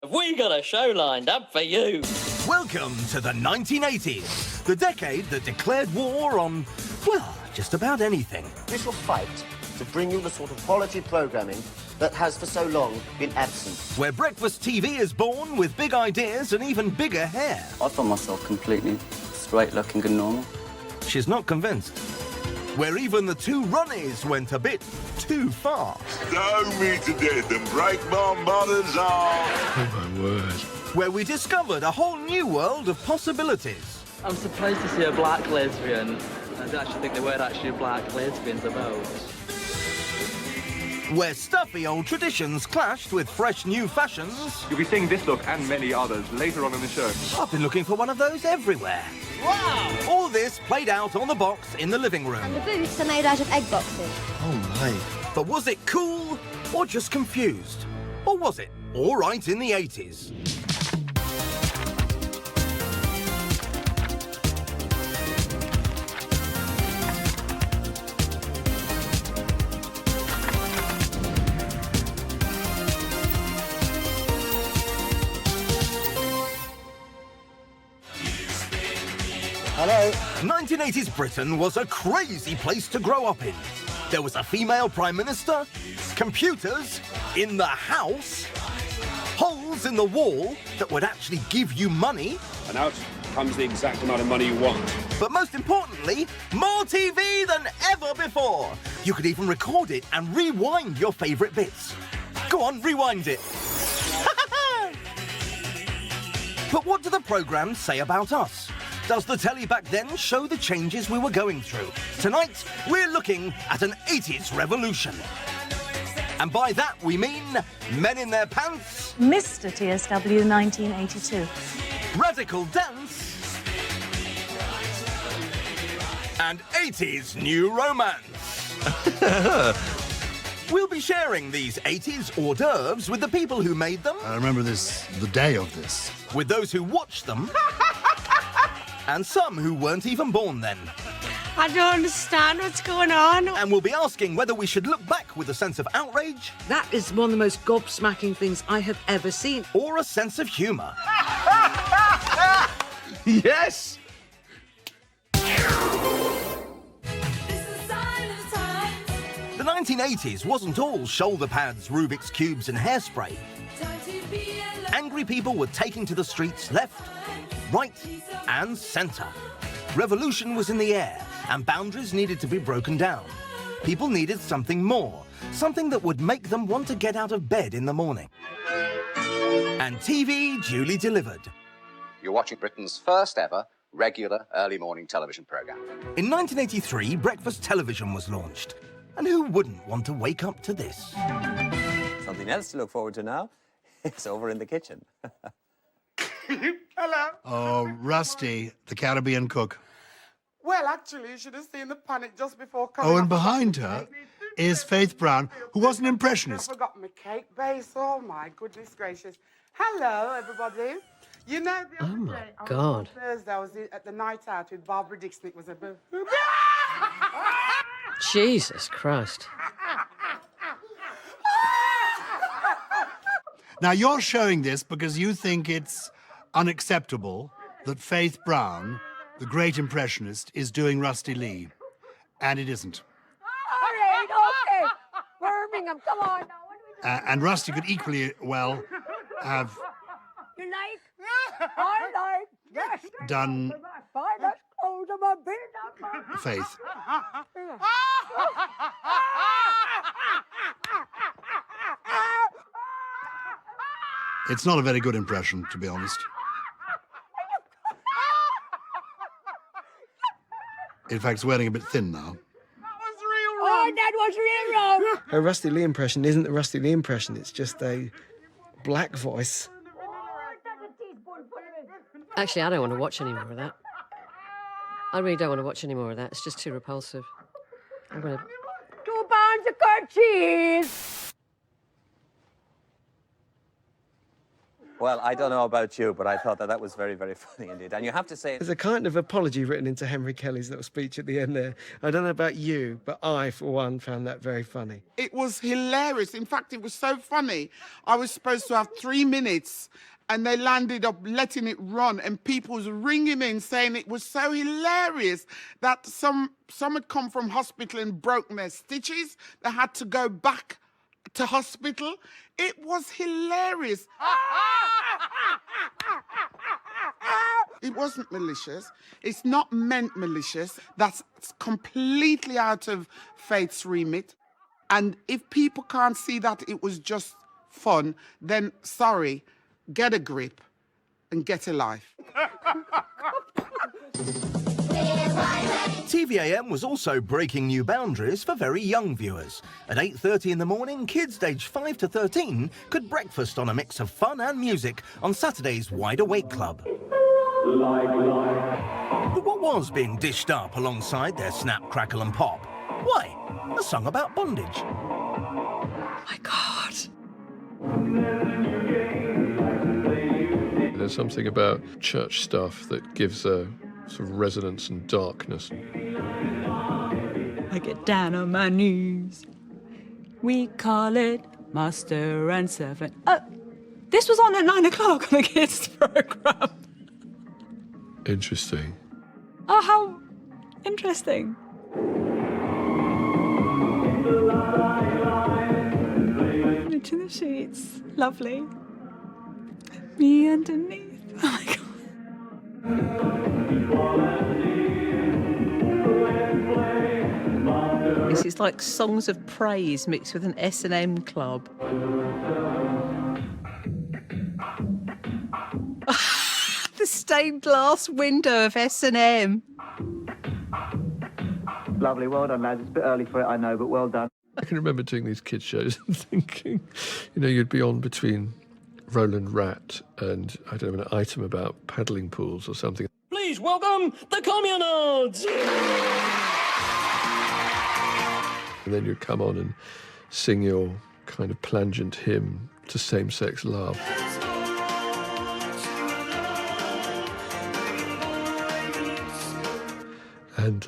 Have we got a show lined up for you? Welcome to the 1980s, the decade that declared war on, well, just about anything. We shall fight to bring you the sort of quality programming that has for so long been absent. Where breakfast TV is born with big ideas and even bigger hair. I found myself completely straight-looking and normal. She's not convinced. Where even the two Ronnies went a bit too far. Stone me to death and break my mother's arm. Oh, my word. Where we discovered a whole new world of possibilities. I'm surprised to see a black lesbian. I actually think they were actually black lesbians about. Where stuffy old traditions clashed with fresh new fashions. You'll be seeing this look and many others later on in the show. I've been looking for one of those everywhere. Wow! All this played out on the box in the living room. And the booths are made out of egg boxes. Oh, my. But was it cool or just confused? Or was it all right in the 80s? Hello? 1980s Britain was a crazy place to grow up in. There was a female prime minister, computers in the house, holes in the wall that would actually give you money. And out comes the exact amount of money you want. But most importantly, more TV than ever before. You could even record it and rewind your favourite bits. Go on, rewind it. But what do the programmes say about us? Does the telly back then show the changes we were going through? Tonight, we're looking at an 80s revolution. And by that, we mean men in their pants, Mr. TSW 1982. radical dance, and 80s new romance. We'll be sharing these 80s hors d'oeuvres with the people who made them. I remember this, the day of this. With those who watched them. And some who weren't even born then. I don't understand what's going on. And we'll be asking whether we should look back with a sense of outrage. That is one of the most gobsmacking things I have ever seen. Or a sense of humour. Yes! The 1980s wasn't all shoulder pads, Rubik's Cubes and hairspray. Angry people were taking to the streets left, right and centre. Revolution was in the air and boundaries needed to be broken down. People needed something more, something that would make them want to get out of bed in the morning. And TV duly delivered. You're watching Britain's first ever regular early morning television programme. In 1983, breakfast television was launched. And who wouldn't want to wake up to this? Something else to look forward to now. It's over in the kitchen. Hello. Oh, Rusty, the Caribbean cook. Well, actually, you should have seen the panic just before coming. Oh, and behind her is Faith Brown, who was an impressionist. I forgot my cake base. Oh, my goodness gracious. Hello, everybody. You know, the other day, on Thursday, I was at the night out with Barbara Dixon. It was a boo. Jesus Christ. Now, you're showing this because you think it's unacceptable that Faith Brown, the great impressionist, is doing Rustie Lee. And it isn't. All right, okay. Birmingham, come on now. And Rusty could equally well have You like? I like. Yes. done Finest clothes of my business. Faith. It's not a very good impression, to be honest. In fact, it's wearing a bit thin now. Oh, that was real wrong. Her Rustie Lee impression isn't the Rustie Lee impression, it's just a black voice. Actually, I don't want to watch any more of that. I really don't want to watch any more of that. It's just too repulsive. I'm going to... 2 pounds of curd cheese. Well, I don't know about you, but I thought that was very, very funny indeed. And you have to say... There's a kind of apology written into Henry Kelly's little speech at the end there. I don't know about you, but I, for one, found that very funny. It was hilarious. In fact, it was so funny. I was supposed to have 3 minutes, and they landed up letting it run, and people was ringing in saying it was so hilarious that some had come from hospital and broken their stitches. They had to go back to hospital. It was hilarious. It wasn't malicious. It's not meant malicious. That's completely out of Faith's remit. And if people can't see that it was just fun, then sorry, get a grip and get a life. TVAM was also breaking new boundaries for very young viewers. At 8:30 in the morning, kids aged 5 to 13 could breakfast on a mix of fun and music on Saturday's Wide Awake Club. But what was being dished up alongside their Snap, Crackle and Pop? Why, a song about bondage. My God. There's something about church stuff that gives a sort of resonance and darkness. I get down on my knees. We call it master and servant. This was on at 9 o'clock on the kids' programme. Interesting. Oh, how interesting. Into the sheets. Lovely. Me underneath. Oh my God. This is like songs of praise mixed with an S&M club. The stained glass window of S&M. Lovely, well done, lads. It's a bit early for it, I know, but well done. I can remember doing these kids' shows and thinking, you know, you'd be on between Roland Rat and, I don't know, an item about paddling pools or something. Please welcome the Communards! And then you'd come on and sing your kind of plangent hymn to same-sex love. And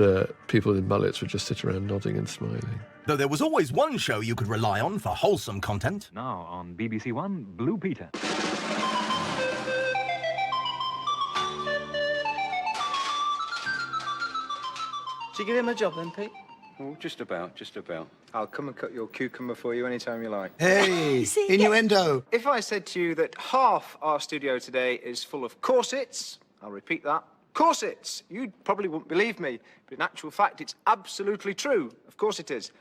people in mullets would just sit around nodding and smiling. Though there was always one show you could rely on for wholesome content. Now on BBC One, Blue Peter. Did you give him a job then, Pete? Oh, just about, just about. I'll come and cut your cucumber for you anytime you like. Hey, innuendo. If I said to you that half our studio today is full of corsets, I'll repeat that. Corsets! You probably wouldn't believe me, but in actual fact, it's absolutely true. Of course it is.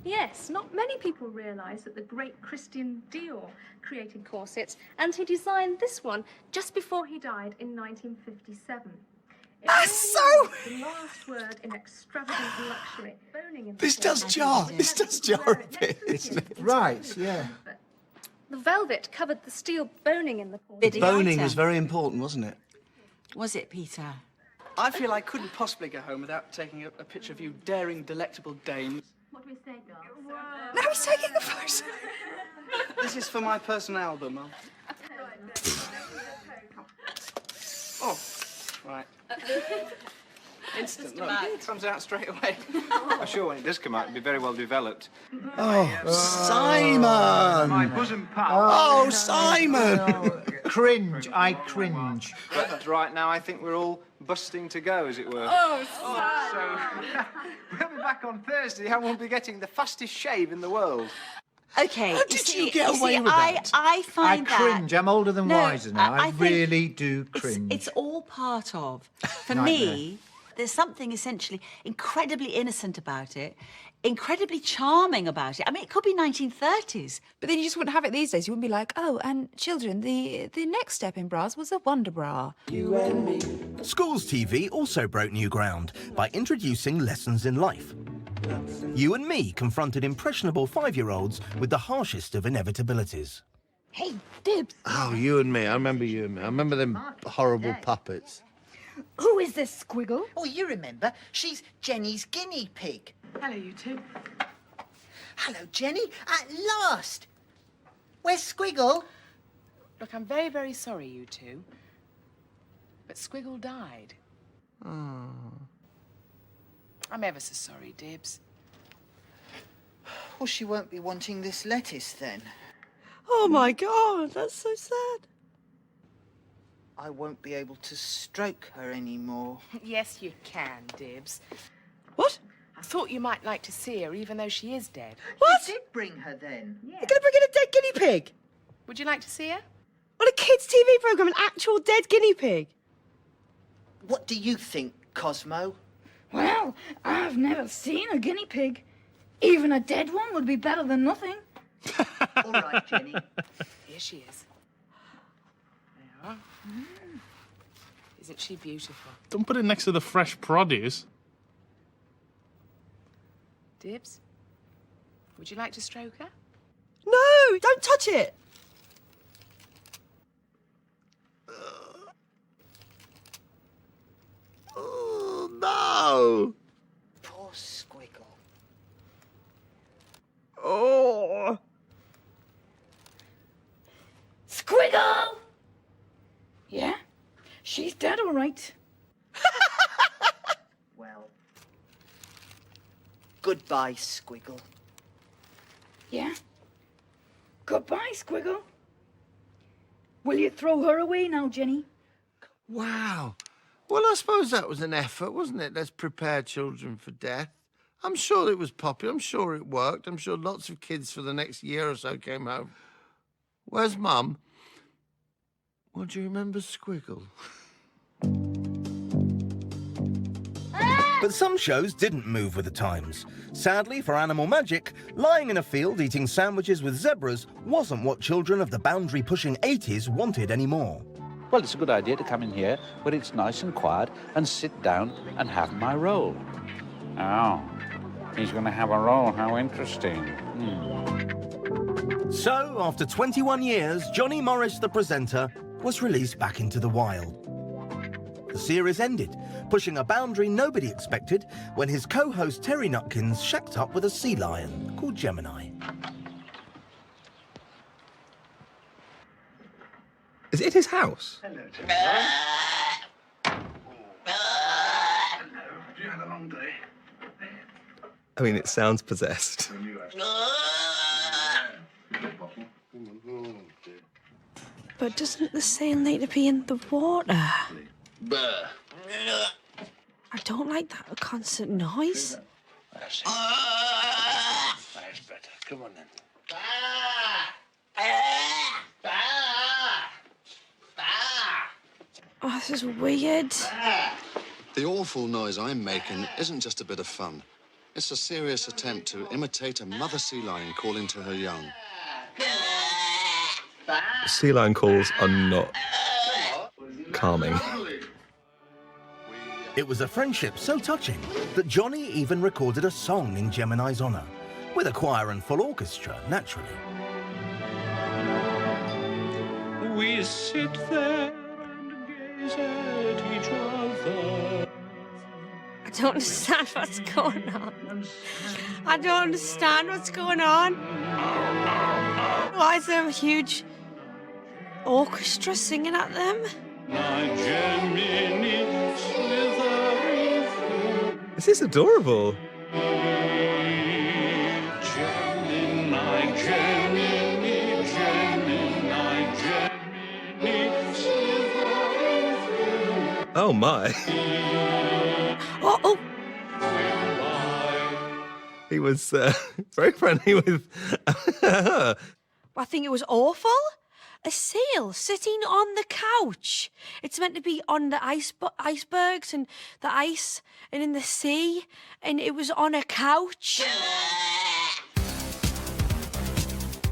Yes, not many people realise that the great Christian Dior created corsets, and he designed this one just before he died in 1957. The last word in extravagant luxury. Boning in This does jar a bit. Right, yeah. The velvet covered the steel boning in the The boning was very important, wasn't it? Was it, Peter? I feel I couldn't possibly go home without taking a picture of you daring, delectable dames. What do we say, girls? No, he's taking the photo. This is for my personal album, Mum. Oh, right. Instant, look. It comes out straight away. I'm sure when it does come out, it'll be very well developed. Oh, Simon! My bosom pal. Oh, Simon! Cringe, I cringe. But right now, I think we're all busting to go, as it were. Oh, so we'll be back on Thursday and we'll be getting the fastest shave in the world. Okay. How did you get away with that? I find I cringe. I'm older than wiser now. I think really do cringe. It's all part of. For Nightmare. me, there's something essentially incredibly innocent about it, incredibly charming about it. I mean, it could be 1930s. But then you just wouldn't have it these days. You wouldn't be like, oh, and children, the next step in bras was a wonder bra. You and me. Schools TV also broke new ground by introducing lessons in life. You and Me confronted impressionable 5-year-olds with the harshest of inevitabilities. Hey, Dibs. Oh, You and Me. I remember You and Me. I remember them horrible puppets. Who is this squiggle? Oh, you remember. She's Jenny's guinea pig. Hello, you two. Hello, Jenny. At last. Where's Squiggle? Look, I'm very, very sorry, you two. But Squiggle died. Oh. I'm ever so sorry, Dibs. Well, she won't be wanting this lettuce then. Oh my God, that's so sad. I won't be able to stroke her anymore. Yes, you can, Dibs. What? I thought you might like to see her, even though she is dead. What? You did bring her then. You're going to bring in a dead guinea pig? Would you like to see her? On a kids' TV programme, an actual dead guinea pig? What do you think, Cosmo? Well, I've never seen a guinea pig. Even a dead one would be better than nothing. All right, Jenny. Here she is. There you are. Isn't she beautiful? Don't put it next to the fresh produce. Dibs, would you like to stroke her? No, don't touch it. Oh, no. Poor Squiggle. Oh. Squiggle! Yeah, she's dead, all right. Well, goodbye, Squiggle. Yeah? Goodbye, Squiggle. Will you throw her away now, Jenny? Wow. Well, I suppose that was an effort, wasn't it? Let's prepare children for death. I'm sure it was popular. I'm sure it worked. I'm sure lots of kids for the next year or so came home. Where's Mum? Well, do you remember Squiggle? But some shows didn't move with the times. Sadly for Animal Magic, lying in a field eating sandwiches with zebras wasn't what children of the boundary-pushing 80s wanted anymore. Well, it's a good idea to come in here where it's nice and quiet and sit down and have my roll. Oh, he's going to have a roll. How interesting. So, after 21 years, Johnny Morris, the presenter, was released back into the wild. The series ended, pushing a boundary nobody expected when his co-host Terry Nutkins shacked up with a sea lion called Gemini. Is it his house? Hello, Terry. Hello. Have you had a long day? I mean, it sounds possessed. But doesn't the seal need to be in the water? I don't like that constant noise. That's better. Come on then. Oh, this is weird. The awful noise I'm making isn't just a bit of fun. It's a serious attempt to imitate a mother sea lion calling to her young. Sea lion calls are not calming. It was a friendship so touching that Johnny even recorded a song in Gemini's honour, with a choir and full orchestra, naturally. We sit there and gaze at each other. I don't understand what's going on. I don't understand what's going on. Why is there a huge orchestra singing at them? This is adorable. Oh my. Oh. He was very friendly with I think it was awful. A seal sitting on the couch. It's meant to be on the icebergs and the ice and in the sea, and it was on a couch.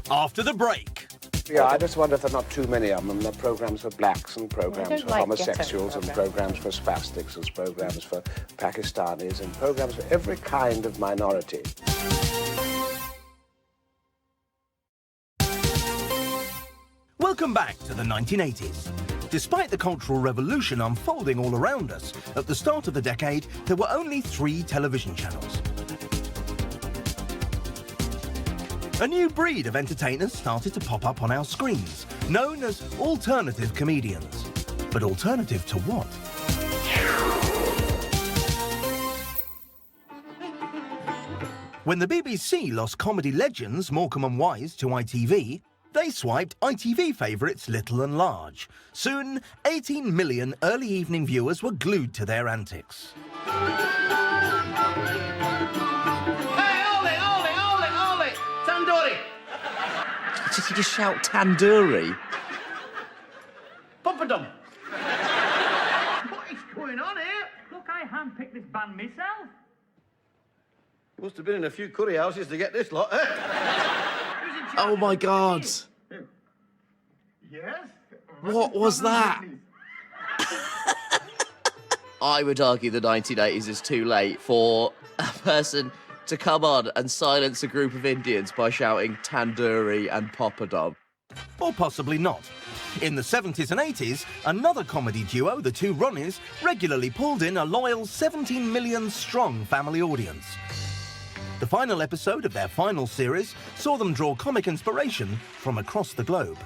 After the break. Yeah, I just wonder if there are not too many of them. There are programs for blacks and programs for homosexuals and programs for spastics and programs for Pakistanis and programs for every kind of minority. Welcome back to the 1980s. Despite the Cultural Revolution unfolding all around us, at the start of the decade, there were only 3 television channels. A new breed of entertainers started to pop up on our screens, known as alternative comedians. But alternative to what? When the BBC lost comedy legends Morecambe and Wise to ITV, they swiped ITV favourites Little and Large. Soon, 18 million early evening viewers were glued to their antics. Ole! Tandoori! Did you just shout tandoori? Papadum! What is going on here? Look, I handpicked this band myself. You must have been in a few curry houses to get this lot, eh? Oh my God! Yes? What was that? I would argue the 1980s is too late for a person to come on and silence a group of Indians by shouting tandoori and papadum. Or possibly not. In the 70s and 80s, another comedy duo, the two Ronnies, regularly pulled in a loyal 17 million strong family audience. The final episode of their final series saw them draw comic inspiration from across the globe.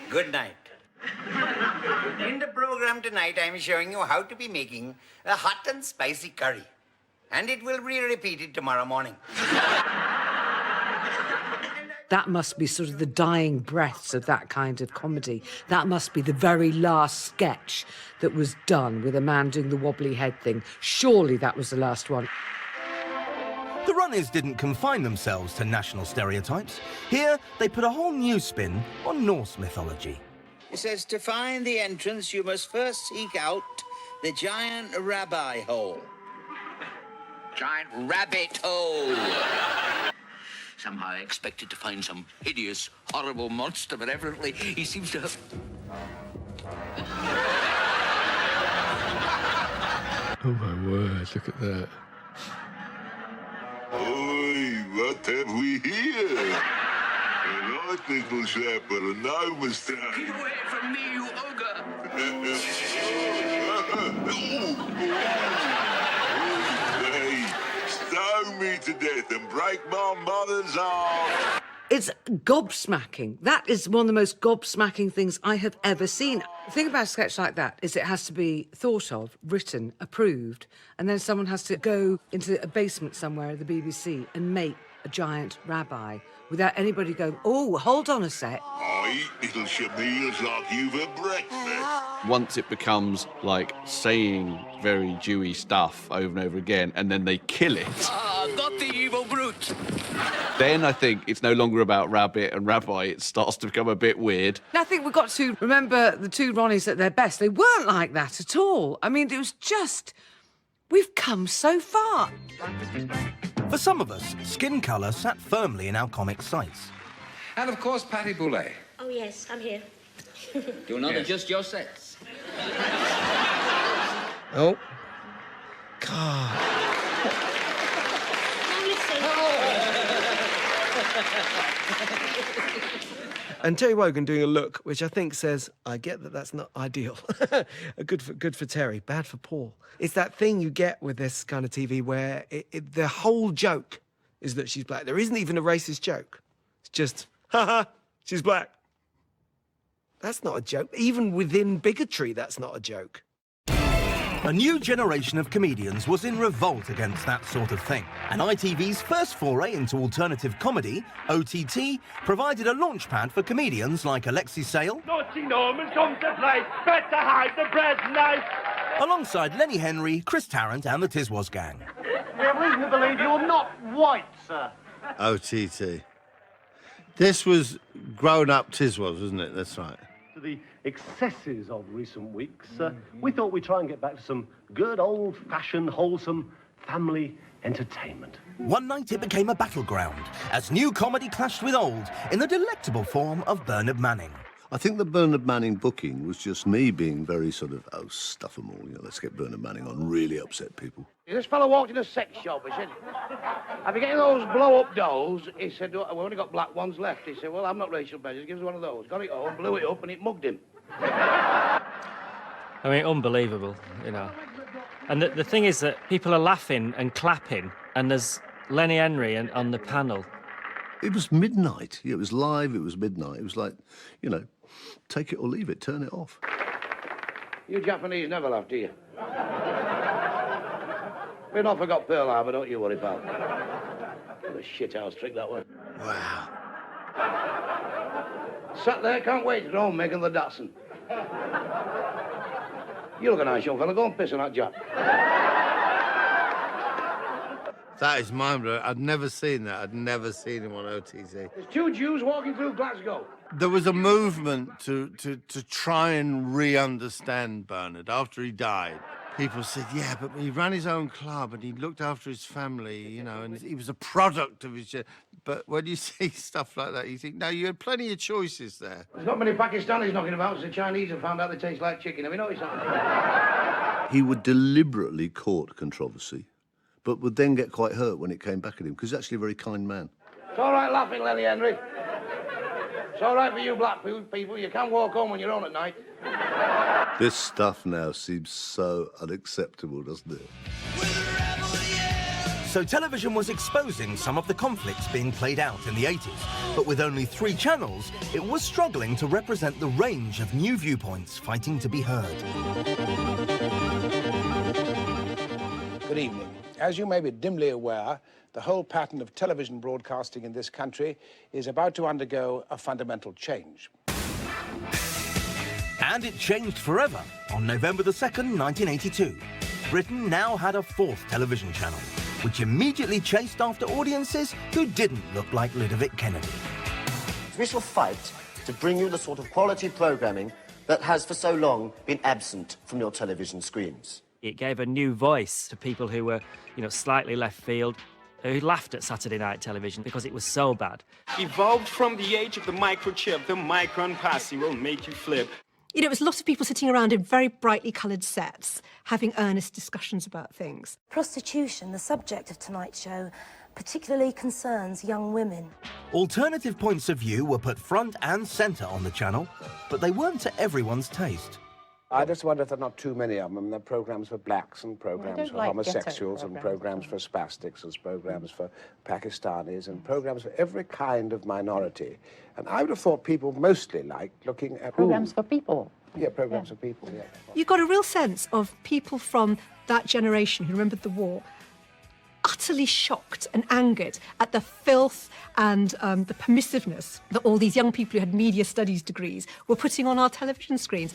Good night. In the program tonight, I'm showing you how to be making a hot and spicy curry. And it will be repeated tomorrow morning. That must be sort of the dying breaths of that kind of comedy. That must be the very last sketch that was done with a man doing the wobbly head thing. Surely that was the last one. The Ronnies didn't confine themselves to national stereotypes. Here, they put a whole new spin on Norse mythology. It says, to find the entrance, you must first seek out the giant rabbi hole. Giant rabbit hole. Somehow I expected to find some hideous, horrible monster, but evidently he seems to have... Oh my word, look at that. Oi, what have we here? An article shepherd, no mistake. Get away from me, you ogre! Hey, stone me to death and break my mother's arm. It's gobsmacking. That is one of the most gobsmacking things I have ever seen. The thing about a sketch like that is it has to be thought of, written, approved, and then someone has to go into a basement somewhere at the BBC and make a giant rabbi without anybody going, oh, hold on a sec. I eat little shamils like you for breakfast. Once it becomes like saying very Jewy stuff over and over again, and then they kill it. Ah, got the evil brute. Then I think it's no longer about rabbit and rabbi. It starts to become a bit weird. I think we've got to remember the two Ronnies at their best. They weren't like that at all. I mean, it was just... We've come so far. For some of us, skin colour sat firmly in our comic sights. And, of course, Patty Boulay. Oh, yes, I'm here. Do not adjust your sets. Oh. God. And Terry Wogan doing a look which I think says, I get that that's not ideal. Good for Terry, bad for Paul. It's that thing you get with this kind of TV where the whole joke is that she's black. There isn't even a racist joke. It's just, haha, she's black. That's not a joke. Even within bigotry, that's not a joke. A new generation of comedians was in revolt against that sort of thing. And ITV's first foray into alternative comedy, OTT, provided a launchpad for comedians like Alexi Sale. Naughty Norman come to play. Better hide the bread knife. Alongside Lenny Henry, Chris Tarrant and the Tiswas Gang. We have reason to believe you're not white, sir. OTT. This was grown-up Tiswas, wasn't it? That's right. To the excesses of recent weeks, we thought we'd try and get back to some good old-fashioned, wholesome family entertainment. One night it became a battleground as new comedy clashed with old in the delectable form of Bernard Manning. I think the Bernard Manning booking was just me being very sort of, oh, stuff them all, you know, let's get Bernard Manning on, really upset people. This fellow walked in a sex shop. He said, have you getting those blow-up dolls? He said, we've only got black ones left. He said, well, I'm not racial prejudice. Give us one of those. Got it home, blew it up, and it mugged him. I mean, unbelievable, you know. And the thing is that people are laughing and clapping, and there's Lenny Henry on the panel. It was midnight. It was live, it was midnight. It was like, you know, take it or leave it, turn it off. You Japanese never laugh, do you? We not forgot Pearl Harbor, don't you worry, pal. What a shithouse trick that was. Wow. Sat there, can't wait to go home making the Datsun. You look a nice young fella, go and piss on that Jap. That is mind-blowing. I'd never seen that. I'd never seen him on OTC. There's two Jews walking through Glasgow. There was a movement to try and re-understand Bernard after he died. People said, yeah, but he ran his own club and he looked after his family, you know, and he was a product of his... But when you see stuff like that, you think, no, you had plenty of choices there. There's not many Pakistanis knocking about, so the Chinese have found out they taste like chicken. Have you noticed that? He would deliberately court controversy, but would then get quite hurt when it came back at him, because he's actually a very kind man. It's all right laughing, Lenny Henry. It's all right for you black people. You can walk home on your own at night. This stuff now seems so unacceptable, doesn't it? So television was exposing some of the conflicts being played out in the 80s, but with only 3 channels, it was struggling to represent the range of new viewpoints fighting to be heard. Good evening. As you may be dimly aware, the whole pattern of television broadcasting in this country is about to undergo a fundamental change. And it changed forever on November the 2nd, 1982. Britain now had a 4th television channel, which immediately chased after audiences who didn't look like Ludovic Kennedy. We shall fight to bring you the sort of quality programming that has for so long been absent from your television screens. It gave a new voice to people who were, you know, slightly left field, who laughed at Saturday night television because it was so bad. Evolved from the age of the microchip, the micron posse will make you flip. You know, it was lots of people sitting around in very brightly coloured sets, having earnest discussions about things. Prostitution, the subject of tonight's show, particularly concerns young women. Alternative points of view were put front and centre on the channel, but they weren't to everyone's taste. I just wonder if there are not too many of them. There are programs for blacks and programs for homosexuals and programs for spastics and programs for Pakistanis and programs for every kind of minority. And I would have thought people mostly liked looking at... Programs for people. Yeah, programs for people, yeah. You got a real sense of people from that generation who remembered the war utterly shocked and angered at the filth and the permissiveness that all these young people who had media studies degrees were putting on our television screens.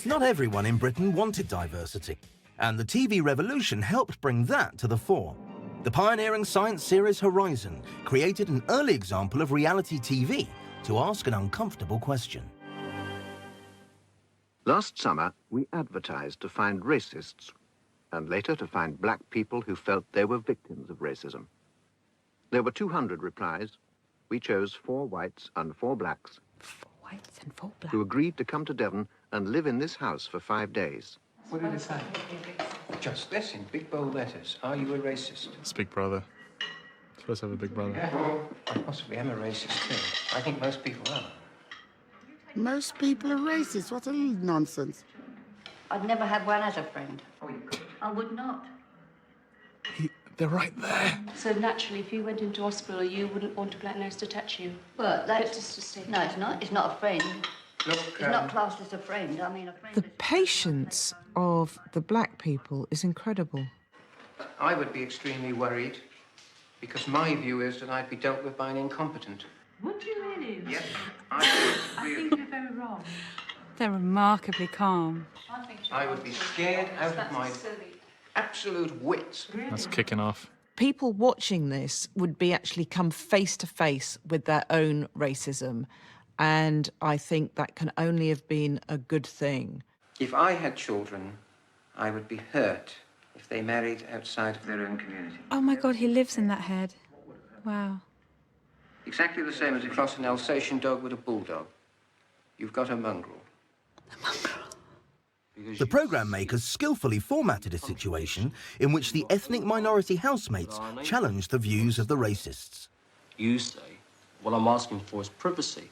Not everyone in Britain wanted diversity, and the TV revolution helped bring that to the fore. The pioneering science series Horizon created an early example of reality TV to ask an uncomfortable question. Last summer, we advertised to find racists, and later to find black people who felt they were victims of racism. There were 200 replies. We chose 4 whites and 4 blacks. 4 whites and 4 blacks. Who agreed to come to Devon and live in this house for 5 days. What did it say? Just this in big bold letters. Are you a racist? It's Big Brother. It's supposed to have a big brother. Yeah. I possibly am a racist too. I think most people are. Most people are racist. What a nonsense. I'd never have one as a friend. I would not. They're right there. So naturally, if you went into hospital, you wouldn't want a black nurse to touch you. Well, that's just no, it's not. It's not a friend. Look, it's not classed as a friend. I mean, a friend. The patience of the black people is incredible. I would be extremely worried because my view is that I'd be dealt with by an incompetent. Would you really? Yes. I think you're very wrong. They're remarkably calm. I would be scared out of my absolute wits. That's kicking off. People watching this would be actually come face to face with their own racism, and I think that can only have been a good thing. If I had children, I would be hurt if they married outside of their own community. Oh my God, he lives in that head. Wow. Exactly the same as you cross an Alsatian dog with a bulldog. You've got a mongrel. The programme makers skillfully formatted a situation in which the ethnic minority housemates challenged the views of the racists. You say, what I'm asking for is privacy.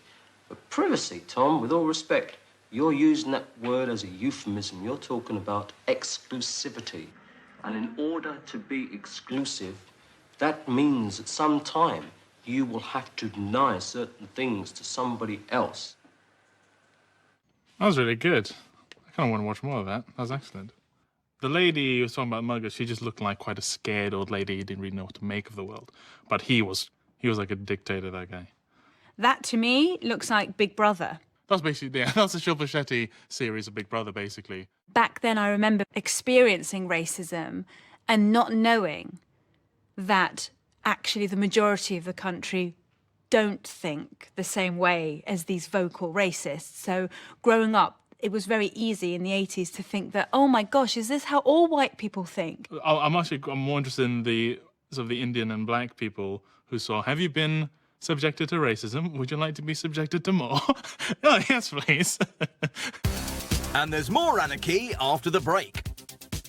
But privacy, Tom, with all respect, You're using that word as a euphemism. You're talking about exclusivity. And in order to be exclusive, that means at some time you will have to deny certain things to somebody else. That was really good. I kind of want to watch more of that. That was excellent. The lady who was talking about Mugger, she just looked like quite a scared old lady who didn't really know what to make of the world. But he was like a dictator, that guy. That, to me, looks like Big Brother. That's basically, yeah, that's the Shilpa Shetty series of Big Brother, basically. Back then, I remember experiencing racism and not knowing that actually the majority of the country don't think the same way as these vocal racists. So growing up, it was very easy in the 80s to think that, oh my gosh, is this how all white people think? I'm more interested in the sort of the Indian and black people who saw, have you been subjected to racism? Would you like to be subjected to more? Oh, yes, please. And there's more anarchy after the break.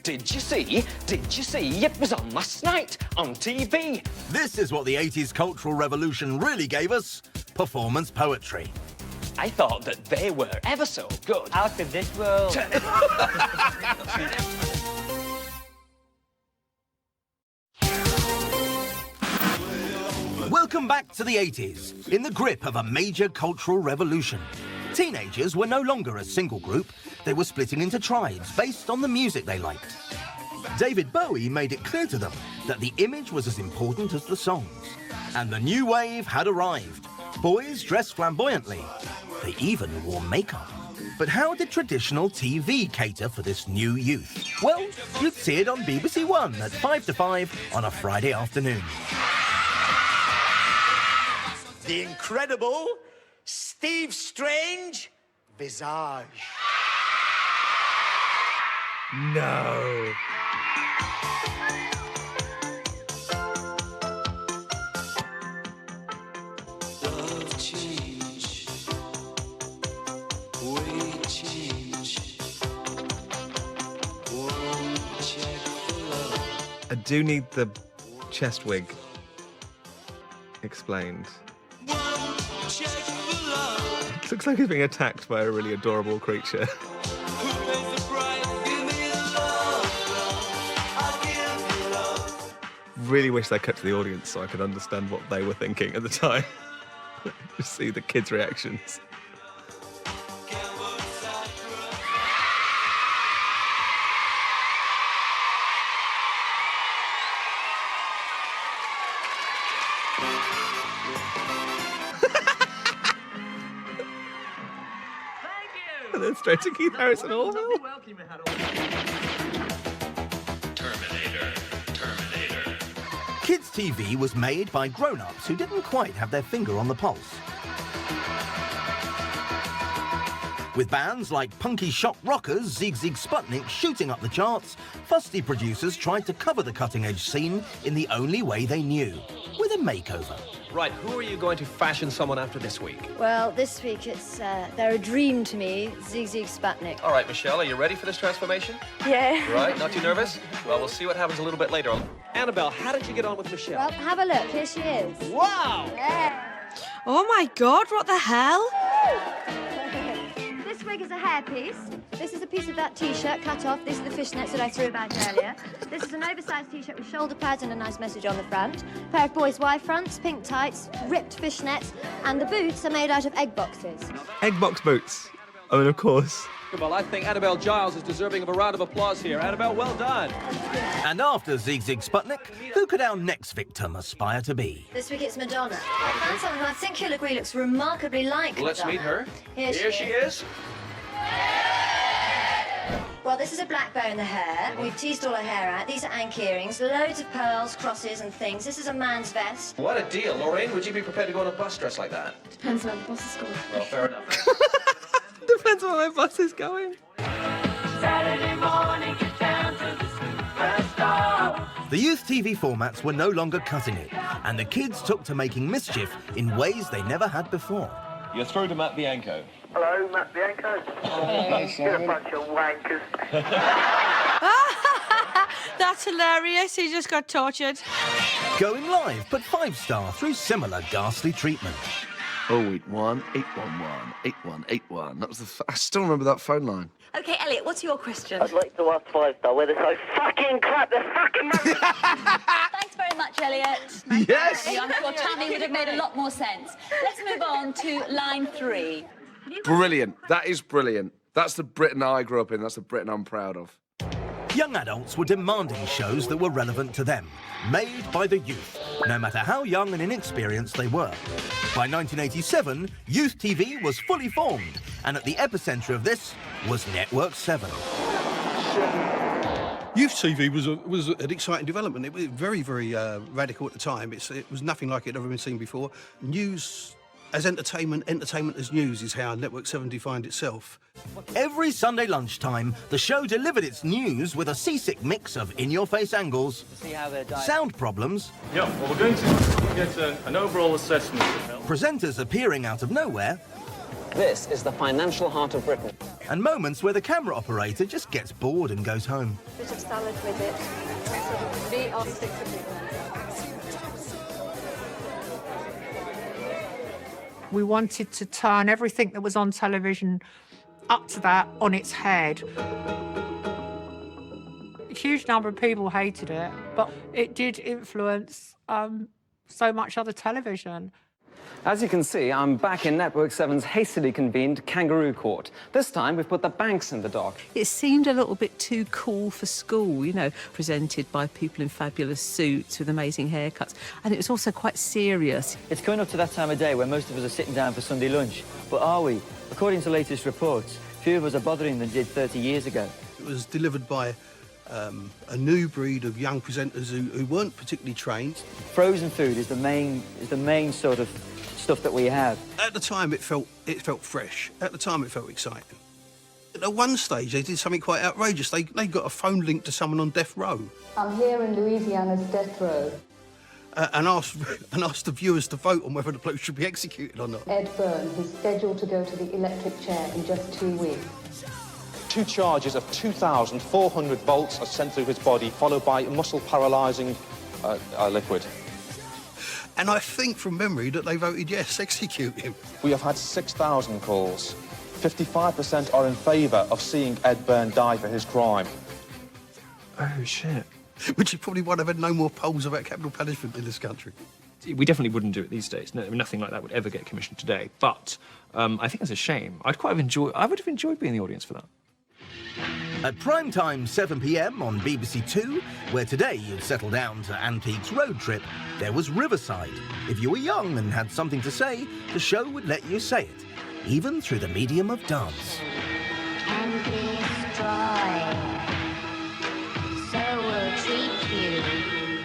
Did you see? It was on last night on TV. This is what the 80s Cultural Revolution really gave us, performance poetry. I thought that they were ever so good. Out of this world. Welcome back to the 80s, in the grip of a major cultural revolution. Teenagers were no longer a single group, they were splitting into tribes based on the music they liked. David Bowie made it clear to them that the image was as important as the songs. And the new wave had arrived. Boys dressed flamboyantly. They even wore makeup. But how did traditional TV cater for this new youth? Well, you'd see it on BBC One at 5 to 5 on a Friday afternoon. The incredible Steve Strange Visage. No. Love change. We change. One check for love. I do need the chest wig explained. It looks like he's being attacked by a really adorable creature. Really wish they cut to the audience so I could understand what they were thinking at the time. Just see the kids' reactions. And then straight to Keith Harrison Orville. Kids' TV was made by grown-ups who didn't quite have their finger on the pulse. With bands like punky shock rockers Zig Zig Sputnik shooting up the charts, fusty producers tried to cover the cutting-edge scene in the only way they knew, with a makeover. Right, who are you going to fashion someone after this week? Well, this week it's, they're a dream to me, Zig Zig Sputnik. All right, Michelle, are you ready for this transformation? Yeah. Right, not too nervous? Well, we'll see what happens a little bit later. Annabelle, how did you get on with Michelle? Well, have a look, here she is. Wow! Yeah. Oh my God, what the hell? This wig is a hairpiece. This is a piece of that T-shirt cut off. This is the fishnets that I threw about earlier. This is an oversized T-shirt with shoulder pads and a nice message on the front. A pair of boys' Y fronts, pink tights, ripped fishnets, and the boots are made out of egg boxes. Egg box boots. I mean, of course. Well, I think Annabelle Gyles is deserving of a round of applause here. Annabelle, well done. And after Zig Zig Sputnik, who could our next victim aspire to be? This week it's Madonna. I found someone who I think you'll agree looks remarkably like Let's Madonna. meet her. Here she is. Well, this is a black bow in the hair. We've teased all her hair out. These are Ank earrings, loads of pearls, crosses and things. This is a man's vest. What a deal. Lorraine, would you be prepared to go on a bus dressed like that? Depends on where the boss is going. Well, fair enough. Depends on where my bus is going. Saturday morning, get down to the superstar. The youth TV formats were no longer cutting it, and the kids took to making mischief in ways they never had before. You're through to Matt Bianco. Hello, Matt Bianco. You're a bunch of wankers. That's hilarious. He just got tortured. Going live, but 5-star through similar ghastly treatment. 081 811 8181. That was I still remember that phone line. OK, Elliot, what's your question? I'd like to ask 5-star whether so fucking crap, they're fucking Thanks very much, Elliot. Yes! I'm sure Tammy would have made a lot more sense. Let's move on to line 3. Brilliant. That is brilliant. That's the Britain I grew up in. That's the Britain I'm proud of. Young adults were demanding shows that were relevant to them, made by the youth, no matter how young and inexperienced they were. By 1987, youth TV was fully formed, and at the epicentre of this was Network 7. Youth TV was an exciting development. It was very, very radical at the time. It was nothing like it had ever been seen before. News as entertainment, entertainment as news is how Network 7 defined itself. Every Sunday lunchtime, the show delivered its news with a seasick mix of in-your-face angles, sound problems, Yeah, well, we're going to get an overall assessment. presenters appearing out of nowhere, This is the financial heart of Britain. and moments where the camera operator just gets bored and goes home. Bit of salad with it. We wanted to turn everything that was on television up to that on its head. A huge number of people hated it, but it did influence so much other television. As you can see, I'm back in Network 7's hastily convened kangaroo court. This time, we've put the banks in the dock. It seemed a little bit too cool for school, you know, presented by people in fabulous suits with amazing haircuts. And it was also quite serious. It's coming up to that time of day when most of us are sitting down for Sunday lunch. But are we? According to latest reports, fewer of us are bothering than did 30 years ago. It was delivered by a new breed of young presenters who weren't particularly trained. Frozen food is the main sort of stuff that we have. At the time, it felt fresh. At the time, it felt exciting. At one stage, they did something quite outrageous. They got a phone link to someone on death row I'm here in Louisiana's death row. and asked the viewers to vote on whether the bloke should be executed or not. Ed Byrne, who's scheduled to go to the electric chair in just 2 weeks. 2 charges of 2,400 volts are sent through his body, followed by muscle-paralysing liquid. And I think from memory that they voted yes, execute him. We have had 6,000 calls. 55% are in favour of seeing Ed Byrne die for his crime. Oh, shit. Which is probably why they've had no more polls about capital punishment in this country. We definitely wouldn't do it these days. No, nothing like that would ever get commissioned today. But I think it's a shame. I would have enjoyed being in the audience for that. At prime time 7 p.m. on BBC Two, where today you'd settle down to Antiques Road Trip, there was Riverside. If you were young and had something to say, the show would let you say it, even through the medium of dance. And destroy. So we'll treat you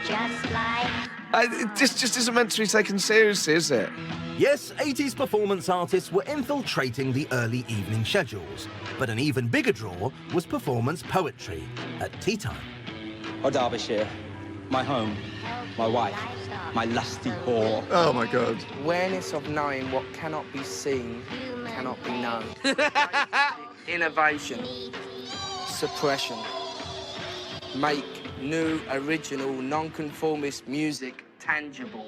just like... This just isn't meant to be taken seriously, is it? Yes, 80s performance artists were infiltrating the early evening schedules, but an even bigger draw was performance poetry at tea time. Oh, Derbyshire, my home, my wife, my lusty whore. Oh, my God. Awareness of knowing what cannot be seen cannot be known. Innovation. Suppression. Make new, original, non-conformist music tangible.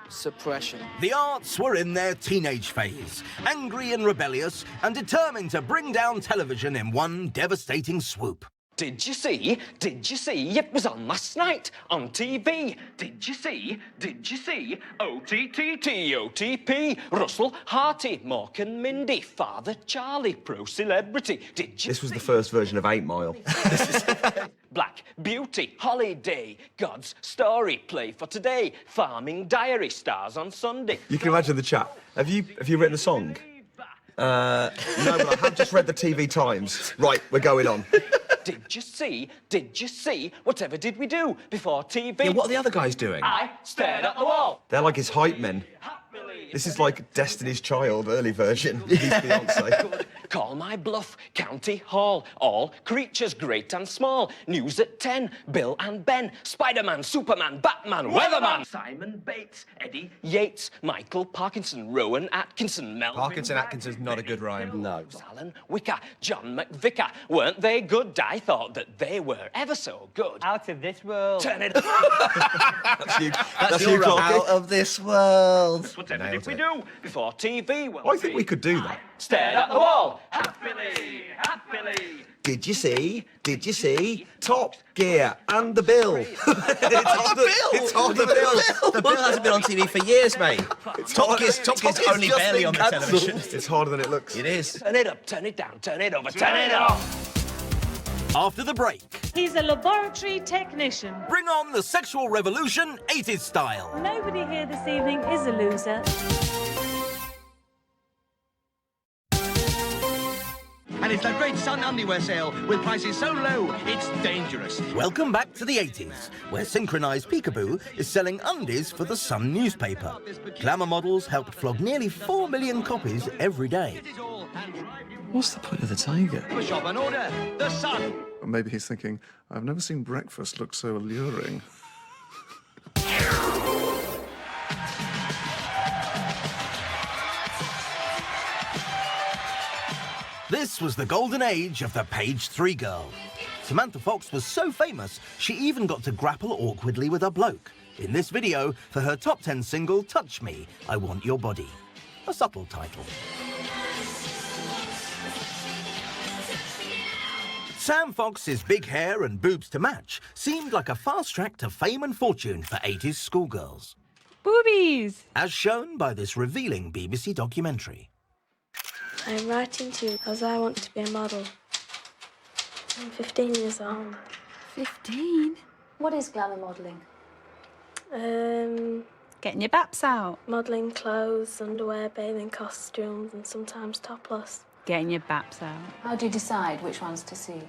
Suppression. The arts were in their teenage phase, angry and rebellious, and determined to bring down television in one devastating swoop. Did you see? Did you see? It was on last night on TV. Did you see? Did you see? OTTT, OTP, Russell, Harty, Mork and Mindy, Father Charlie, Pro Celebrity. Did you This was the first version of 8 Mile. Black Beauty, Holiday, God's Story, Play for Today, Farming Diary, Stars on Sunday. You can imagine the chat. Have you written a song? No, but I have just read the TV Times. Right, we're going on. Did you see? Did you see? Whatever did we do before TV? Yeah, what are the other guys doing? I stared at the wall. They're like his hype men. This is like Destiny's Child, early version. He's Beyonce. call my bluff. County Hall, all creatures great and small. News at 10, Bill and Ben, Spider-Man, Superman, Batman, Weatherman. Simon Bates, Eddie Yates, Michael Parkinson, Rowan Atkinson, Melvin Parkinson Atkinson's not a good rhyme. No. Alan Wicker, John McVicker. Weren't they good? I thought that they were ever so good. Out of this world. Turn it That's you. That's your you, rhyme. Clarky. Out of this world. Whatever Nailed did we it. do before TV? Well, I think we could do that. Stared at the wall, happily, happily. Did you see Top Gear and the Bill? It's on the bill. The bill hasn't been on TV for years, mate. Top Gear's only just barely been on the cancelled. television. It's harder than it looks. It is. Turn it up, turn it down, turn it over, turn it off. After the break, He's a laboratory technician. bring on the sexual revolution 80s style. Nobody here this evening is a loser. And it's that great sun underwear sale with prices so low, it's dangerous. Welcome back to the 80s, where synchronized Peekaboo is selling undies for the Sun newspaper. Glamour models helped flog nearly 4 million copies every day. What's the point of the tiger? Shop and order the Sun. Or maybe he's thinking, I've never seen breakfast look so alluring. This was the golden age of the Page 3 girl. Samantha Fox was so famous, she even got to grapple awkwardly with a bloke in this video for her top 10 single, Touch Me, I Want Your Body. A subtle title. Sam Fox's big hair and boobs to match seemed like a fast track to fame and fortune for 80s schoolgirls. Boobies! As shown by this revealing BBC documentary. I'm writing to you because I want to be a model. I'm 15 years old. 15? What is glamour modelling? Getting your baps out. Modelling clothes, underwear, bathing costumes, and sometimes topless. Getting your baps out. How do you decide which ones to see?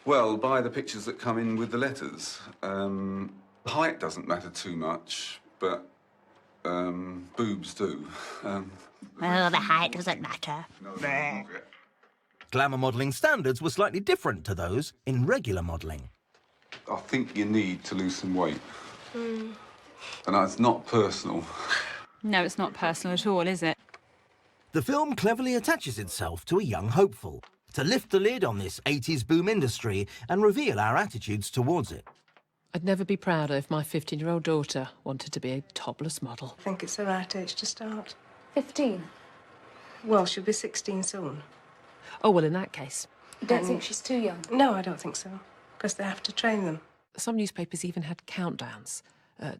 Well, by the pictures that come in with the letters. Height doesn't matter too much, but boobs do. Well, the height doesn't matter. Glamour modelling standards were slightly different to those in regular modelling. I think you need to lose some weight. And that's not personal. No, it's not personal at all, is it? The film cleverly attaches itself to a young hopeful, to lift the lid on this 80s boom industry and reveal our attitudes towards it. I'd never be prouder if my 15-year-old daughter wanted to be a topless model. I think it's the right age to start. 15? Well, she'll be 16 soon. Oh, well, in that case. You don't think she's too young? No, I don't think so, because they have to train them. Some newspapers even had countdowns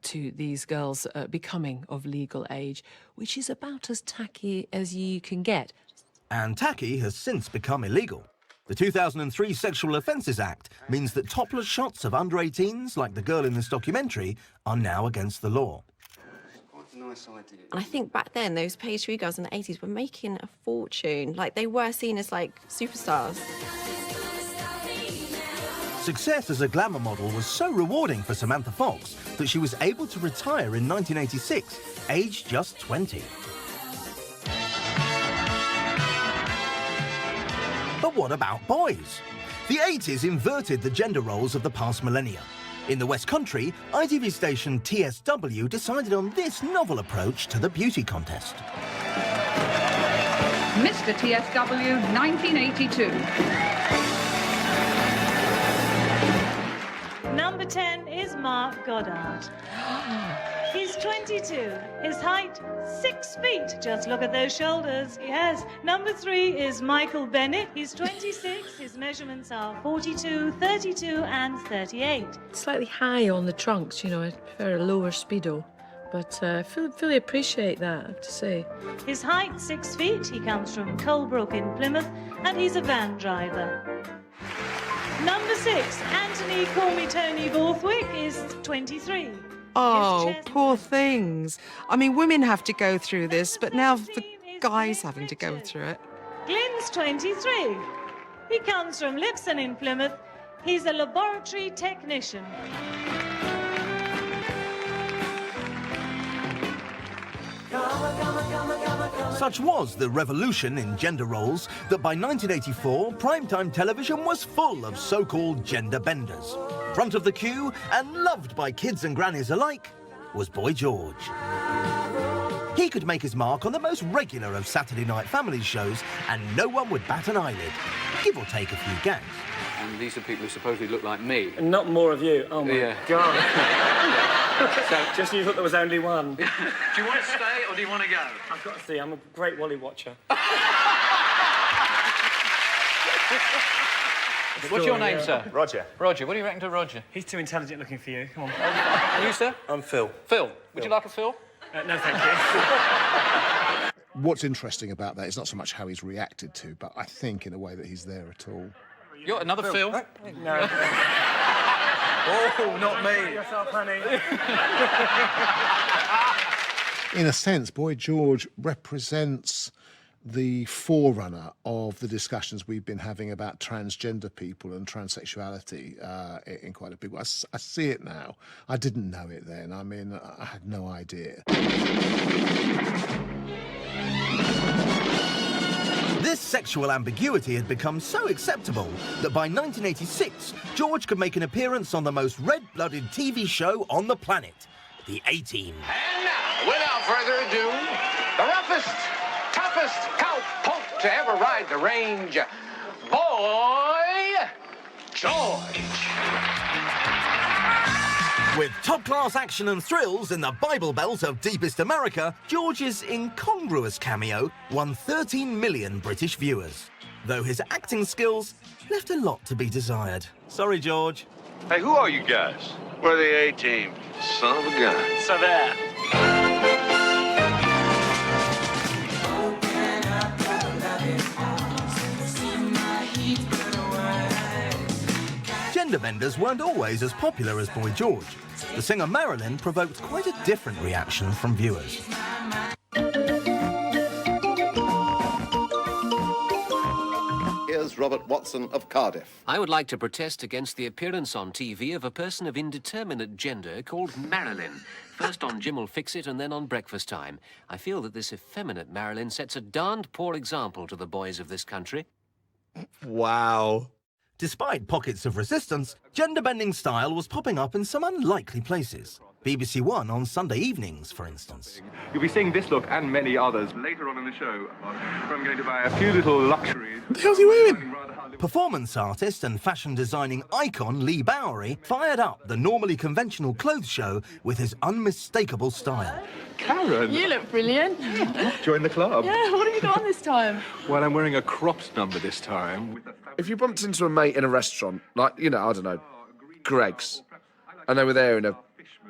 to these girls becoming of legal age, which is about as tacky as you can get. And tacky has since become illegal. The 2003 Sexual Offences Act means that topless shots of under 18s, like the girl in this documentary, are now against the law. And I think back then, those Page 3 girls in the 80s were making a fortune. Like, they were seen as, like, superstars. Success as a glamour model was so rewarding for Samantha Fox that she was able to retire in 1986, aged just 20. But what about boys? The 80s inverted the gender roles of the past millennia. In the West Country, ITV station TSW decided on this novel approach to the beauty contest. Mr. TSW, 1982. Number 10 is Mark Goddard. He's 22. His height, 6 feet. Just look at those shoulders. Yes. Number 3 is Michael Bennett. He's 26. His measurements are 42, 32, and 38. Slightly high on the trunks, you know, I prefer a lower speedo. But I fully appreciate that, I have to say. His height, 6 feet. He comes from Colebrook in Plymouth, and he's a van driver. Number 6, Anthony Call Me Tony Borthwick, is 23. Oh, poor things. I mean, women have to go through this, but now the guys having to go through it. Glenn's 23. He comes from Lipson in Plymouth. He's a laboratory technician. Such was the revolution in gender roles that by 1984, primetime television was full of so-called gender benders. Front of the queue, and loved by kids and grannies alike, was Boy George. He could make his mark on the most regular of Saturday night family shows, and no one would bat an eyelid, give or take a few gags. And these are people who supposedly look like me. And not more of you. Oh, my God. So, just when you thought there was only one. do you want to stay or do you want to go? I've got to see, I'm a great Wally watcher. What's your name, sir? Roger. Roger. What do you reckon to Roger? He's too intelligent looking for you. Come on. And you, sir? I'm Phil. Phil. Would you like a Phil? No, thank you. What's interesting about that is not so much how he's reacted to, but I think in a way that he's there at all. You're another Phil? No. Oh, not me. Yourself, honey. In a sense, Boy George represents the forerunner of the discussions we've been having about transgender people and transsexuality in quite a big way. I see it now. I didn't know it then. I mean, I had no idea. This sexual ambiguity had become so acceptable that by 1986, George could make an appearance on the most red-blooded TV show on the planet, The A-Team. And now, without further ado, the roughest, toughest cowpoke to ever ride the range, Boy George. With top-class action and thrills in the Bible Belt of deepest America, George's incongruous cameo won 13 million British viewers, though his acting skills left a lot to be desired. Sorry, George. Hey, who are you guys? We're the A-Team. Son of a gun. So there. Gender benders weren't always as popular as Boy George. The singer Marilyn provoked quite a different reaction from viewers. Here's Robert Watson of Cardiff. I would like to protest against the appearance on TV of a person of indeterminate gender called Marilyn. First on Jim'll Fix It and then on Breakfast Time. I feel that this effeminate Marilyn sets a darned poor example to the boys of this country. Wow. Despite pockets of resistance, gender-bending style was popping up in some unlikely places. BBC One on Sunday evenings, for instance. You'll be seeing this look and many others later on in the show. I'm going to buy a few little luxuries. What the hell's he wearing? Performance artist and fashion designing icon Lee Bowery fired up the normally conventional clothes show with his unmistakable style. Karen! You look brilliant. Join the club. Yeah, what have you got on this time? Well, I'm wearing a cropped number this time. If you bumped into a mate in a restaurant, like, you know, I don't know, Greg's, and they were there in a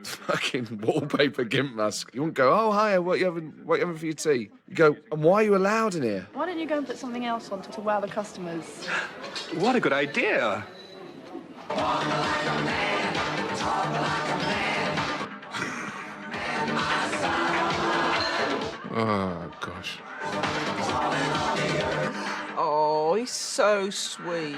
fucking wallpaper gimp mask, you wouldn't go, oh, hi, what you having for your tea? You go, and why are you allowed in here? Why don't you go and put something else on to wow the customers? What a good idea! Oh, gosh. Oh, he's so sweet.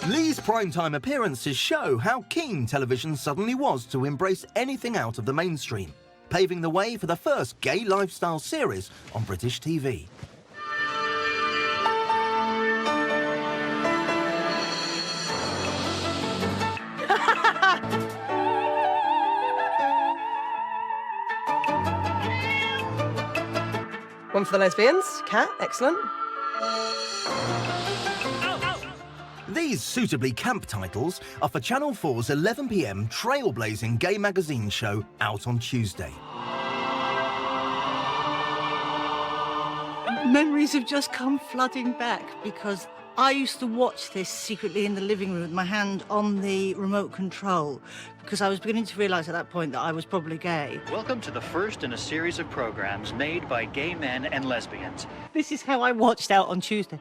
Lee's primetime appearances show how keen television suddenly was to embrace anything out of the mainstream, paving the way for the first gay lifestyle series on British TV. One for the lesbians. Cat, excellent. These suitably camp titles are for Channel 4's 11 p.m. trailblazing gay magazine show out on Tuesday. Memories have just come flooding back because I used to watch this secretly in the living room with my hand on the remote control because I was beginning to realise at that point that I was probably gay. Welcome to the first in a series of programs made by gay men and lesbians. This is how I watched out on Tuesday.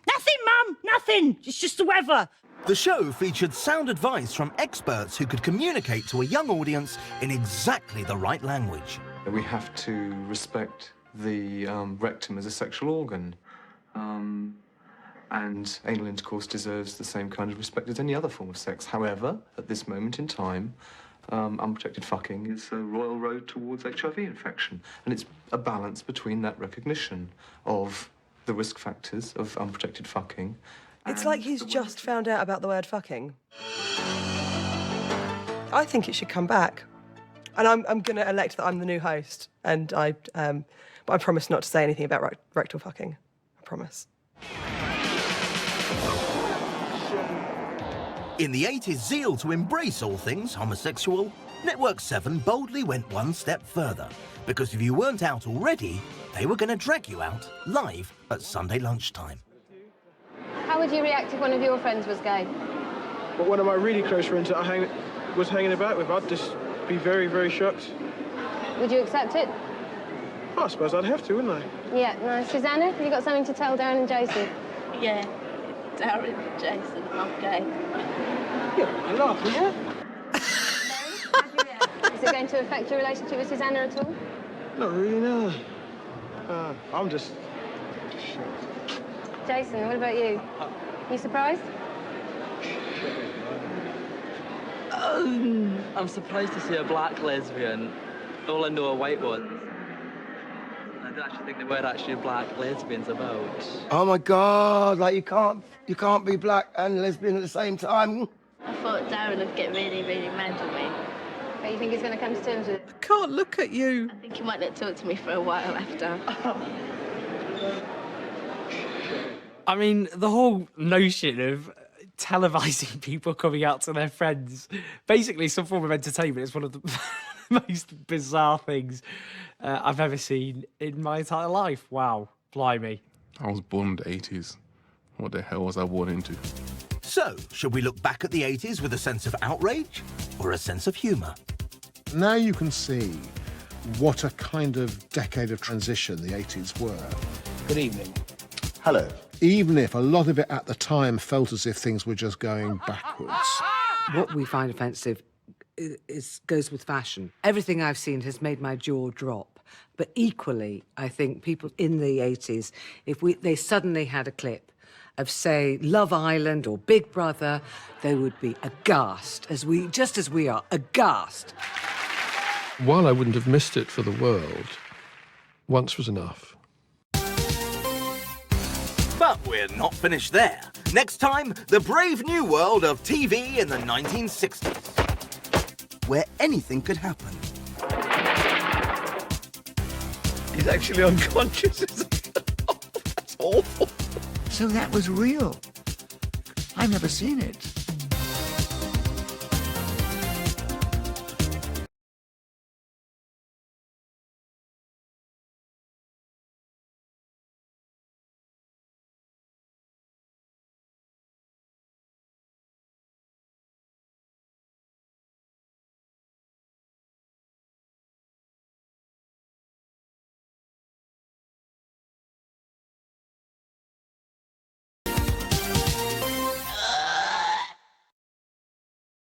Nothing, Mum! Nothing! It's just the weather! The show featured sound advice from experts who could communicate to a young audience in exactly the right language. We have to respect the rectum as a sexual organ. And anal intercourse deserves the same kind of respect as any other form of sex. However, at this moment in time, unprotected fucking is a royal road towards HIV infection. And it's a balance between that recognition of the risk factors of unprotected fucking. It's like he's just found out about the word fucking. I think it should come back. And I'm going to elect that I'm the new host. And but I promise not to say anything about rectal fucking. I promise. In the 80s zeal to embrace all things homosexual, Network 7 boldly went one step further, because if you weren't out already, they were going to drag you out live at Sunday lunchtime. How would you react if one of your friends was gay? But one of my really close friends that I was hanging about with, I'd just be very, very shocked. Would you accept it? I suppose I'd have to, wouldn't I? Yeah, nice. Susanna, have you got something to tell Darren and Jason? Yeah, Darren and Jason, I'm gay. Yeah, you're laughing, yeah? Is it going to affect your relationship with Susanna at all? Not really, no. I'm just... Jason, what about you? You surprised? I'm surprised to see a black lesbian. All I know are white ones. I don't actually think there were actually black lesbians about. Oh my God! Like you can't be black and lesbian at the same time. I thought Darren would get really, really mad at me. But you think he's going to come to terms with it? I can't look at you. I think he might not talk to me for a while after. I mean, the whole notion of televising people coming out to their friends, basically some form of entertainment, is one of the most bizarre things I've ever seen in my entire life. Wow, blimey. I was born in the 80s. What the hell was I born into? So, should we look back at the 80s with a sense of outrage or a sense of humour? Now you can see what a kind of decade of transition the 80s were. Good evening. Hello. Even if a lot of it at the time felt as if things were just going backwards. What we find offensive goes with fashion. Everything I've seen has made my jaw drop. But equally, I think people in the 80s, if they suddenly had a clip of, say, Love Island or Big Brother, they would be aghast, just as we are, aghast. While I wouldn't have missed it for the world, once was enough. But we're not finished there. Next time, the brave new world of TV in the 1960s, where anything could happen. He's actually unconscious. That's awful. So that was real. I've never seen it.